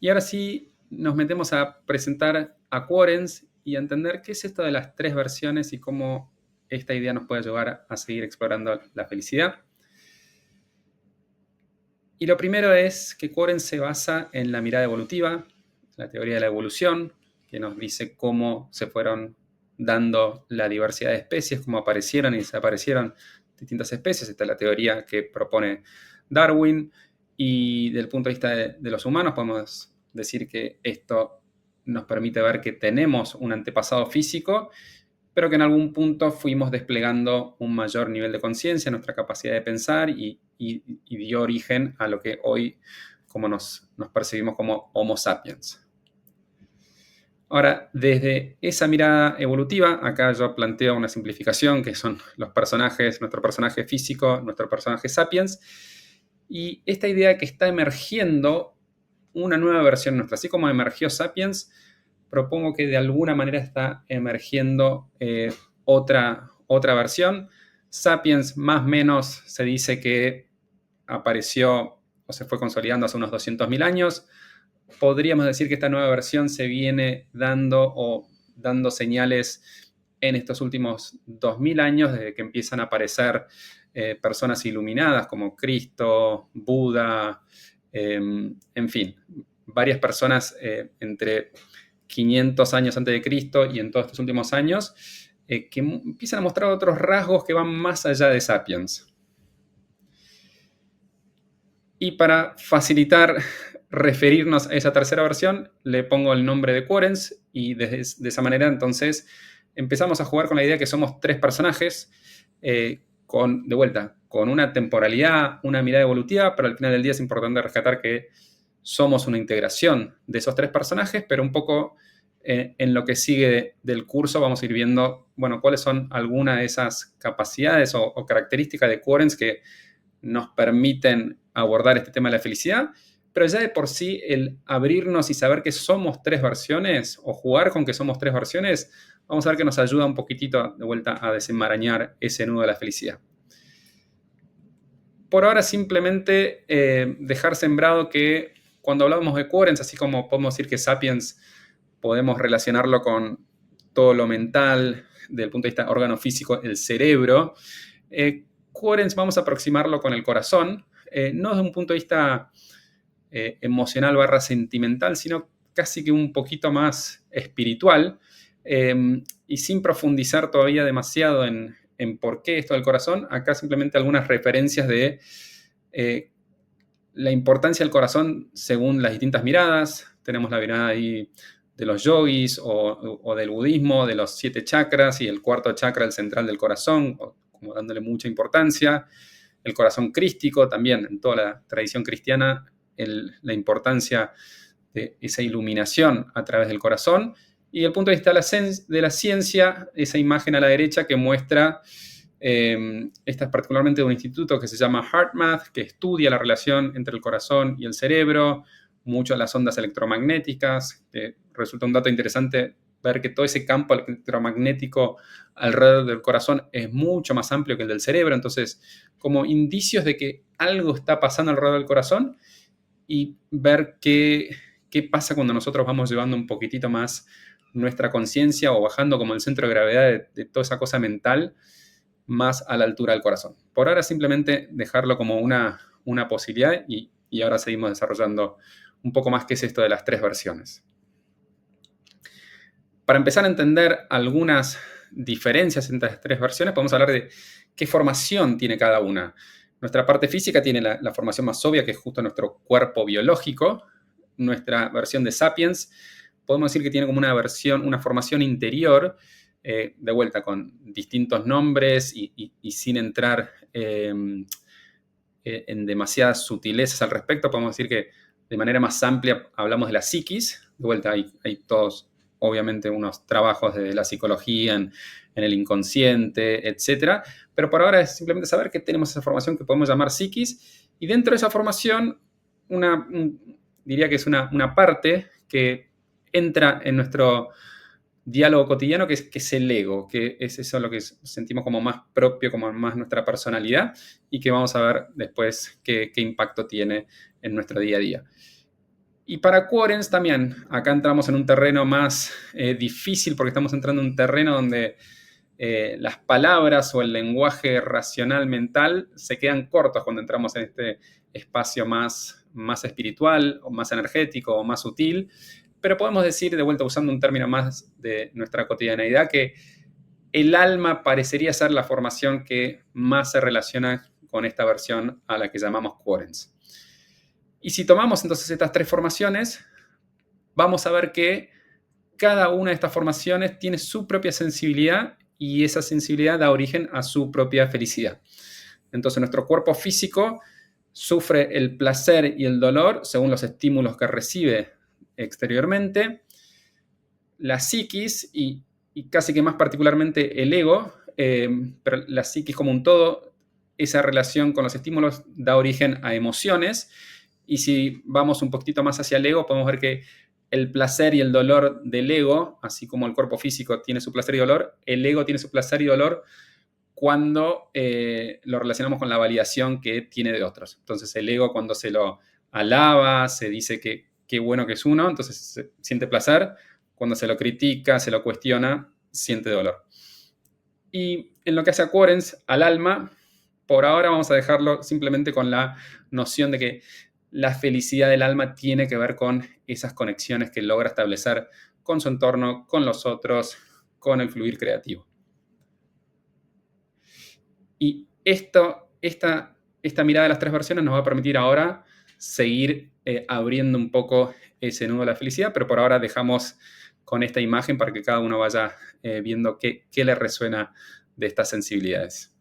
Y ahora sí nos metemos a presentar a Quorens y a entender qué es esto de las tres versiones y cómo esta idea nos puede ayudar a seguir explorando la felicidad. Y lo primero es que Quorens se basa en la mirada evolutiva, la teoría de la evolución, que nos dice cómo se fueron dando la diversidad de especies, cómo aparecieron y desaparecieron distintas especies. Esta es la teoría que propone Darwin. Y desde el punto de vista de los humanos podemos decir que esto nos permite ver que tenemos un antepasado físico, pero que en algún punto fuimos desplegando un mayor nivel de conciencia, nuestra capacidad de pensar y dio origen a lo que hoy como nos percibimos como Homo sapiens. Ahora, desde esa mirada evolutiva, acá yo planteo una simplificación que son los personajes, nuestro personaje físico, nuestro personaje sapiens, y esta idea que está emergiendo una nueva versión nuestra. Así como emergió Sapiens, propongo que de alguna manera está emergiendo otra versión. Sapiens más o menos se dice que apareció o se fue consolidando hace unos 200.000 años. Podríamos decir que esta nueva versión se viene dando señales en estos últimos 2000 años, desde que empiezan a aparecer personas iluminadas como Cristo, Buda, en fin, varias personas entre 500 años antes de Cristo y en todos estos últimos años que empiezan a mostrar otros rasgos que van más allá de Sapiens. Y para facilitar referirnos a esa tercera versión, le pongo el nombre de Quorens y de esa manera entonces empezamos a jugar con la idea que somos tres personajes de vuelta, con una temporalidad, una mirada evolutiva, pero al final del día es importante rescatar que somos una integración de esos tres personajes, pero un poco en lo que sigue del curso vamos a ir viendo, bueno, cuáles son algunas de esas capacidades o características de Quorens que nos permiten abordar este tema de la felicidad, pero ya de por sí el abrirnos y saber que somos tres versiones o jugar con que somos tres versiones, vamos a ver que nos ayuda un poquitito de vuelta a desenmarañar ese nudo de la felicidad. Por ahora simplemente dejar sembrado que cuando hablamos de Quorens, así como podemos decir que Sapiens podemos relacionarlo con todo lo mental, desde el punto de vista órgano físico, el cerebro, Quorens vamos a aproximarlo con el corazón, no desde un punto de vista emocional / sentimental, sino casi que un poquito más espiritual, y sin profundizar todavía demasiado en por qué esto del corazón. Acá simplemente algunas referencias de la importancia del corazón según las distintas miradas. Tenemos la mirada ahí de los yogis o del budismo, de los 7 chakras y el cuarto chakra, el central del corazón, como dándole mucha importancia. El corazón crístico también, en toda la tradición cristiana, la importancia de esa iluminación a través del corazón. Y desde el punto de vista de la ciencia, esa imagen a la derecha que muestra, esta es particularmente de un instituto que se llama HeartMath, que estudia la relación entre el corazón y el cerebro, mucho de las ondas electromagnéticas, que resulta un dato interesante ver que todo ese campo electromagnético alrededor del corazón es mucho más amplio que el del cerebro. Entonces, como indicios de que algo está pasando alrededor del corazón y ver qué pasa cuando nosotros vamos llevando un poquitito más nuestra conciencia o bajando como el centro de gravedad de toda esa cosa mental más a la altura del corazón. Por ahora simplemente dejarlo como una posibilidad y ahora seguimos desarrollando un poco más qué es esto de las tres versiones. Para empezar a entender algunas diferencias entre las tres versiones, podemos hablar de qué formación tiene cada una. Nuestra parte física tiene la formación más obvia, que es justo nuestro cuerpo biológico. Nuestra versión de Sapiens, podemos decir que tiene como una formación interior, de vuelta con distintos nombres y sin entrar en demasiadas sutilezas al respecto. Podemos decir que de manera más amplia hablamos de la psiquis. De vuelta hay todos, obviamente, unos trabajos de la psicología en el inconsciente, etc. Pero por ahora es simplemente saber que tenemos esa formación que podemos llamar psiquis, y dentro de esa formación diría que es una parte que entra en nuestro diálogo cotidiano, que es el ego, que es eso lo que sentimos como más propio, como más nuestra personalidad, y que vamos a ver después qué impacto tiene en nuestro día a día. Y para Quarens también, acá entramos en un terreno más difícil porque estamos entrando en un terreno donde las palabras o el lenguaje racional mental se quedan cortos cuando entramos en este espacio más espiritual o más energético o más sutil, pero podemos decir, de vuelta usando un término más de nuestra cotidianeidad, que el alma parecería ser la formación que más se relaciona con esta versión a la que llamamos Quarens. Y si tomamos entonces estas tres formaciones, vamos a ver que cada una de estas formaciones tiene su propia sensibilidad y esa sensibilidad da origen a su propia felicidad. Entonces nuestro cuerpo físico sufre el placer y el dolor según los estímulos que recibe exteriormente. La psiquis y casi que más particularmente el ego, pero la psiquis como un todo, esa relación con los estímulos da origen a emociones. Y si vamos un poquitito más hacia el ego, podemos ver que el placer y el dolor del ego, así como el cuerpo físico tiene su placer y dolor, el ego tiene su placer y dolor cuando lo relacionamos con la validación que tiene de otros. Entonces el ego cuando se lo alaba, se dice que qué bueno que es uno, entonces siente placer. Cuando se lo critica, se lo cuestiona, siente dolor. Y en lo que hace a Quarens, al alma, por ahora vamos a dejarlo simplemente con la noción de que la felicidad del alma tiene que ver con esas conexiones que logra establecer con su entorno, con los otros, con el fluir creativo. Y esta mirada de las tres versiones nos va a permitir ahora seguir abriendo un poco ese nudo de la felicidad, pero por ahora dejamos con esta imagen para que cada uno vaya viendo qué le resuena de estas sensibilidades.